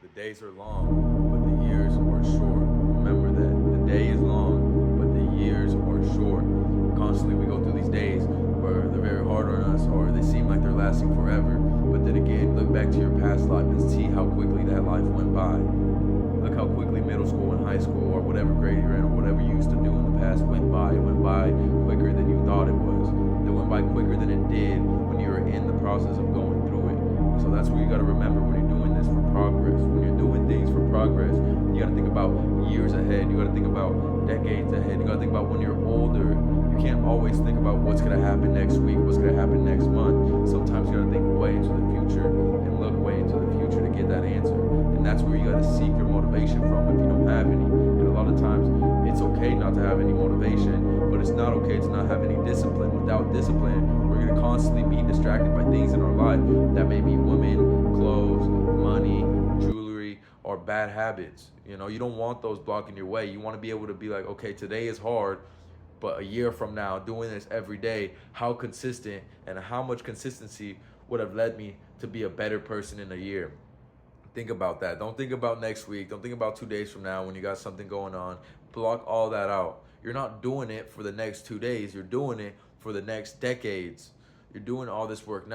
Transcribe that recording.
The days are long, but the years are short. Remember that. The day is long, but the years are short. Constantly we go through these days where they're very hard on us or they seem like they're lasting forever. But then again, look back to your past life and see how quickly that life went by. Look how quickly middle school and high school or whatever grade you're in or whatever you used to do in the past went by. It went by quicker than you thought it was. It went by quicker than it did when you were in the process of going through it. So that's what you got to remember when you're doing this for progress. When you're doing things for progress, you got to think about years ahead. You got to think about decades ahead. You got to think about when you're older. You can't always think about what's going to happen next week, what's going to happen next month. Sometimes you got to think way into the future and look way into the future to get that answer. And that's where you got to seek your motivation from if you don't have any. And a lot of times it's okay not to have any motivation, but it's not okay to not have any discipline. Without discipline, we're going to constantly be distracted by things in our life that may be women, clothes, money, jewelry, or bad habits. You know, you don't want those blocking your way. You want to be able to be like, okay, today is hard, but a year from now, doing this every day, how consistent and how much consistency would have led me to be a better person in a year. Think about that. Don't think about next week. Don't think about 2 days from now when you got something going on. Block all that out. You're not doing it for the next 2 days. You're doing it for the next decades. You're doing all this work now.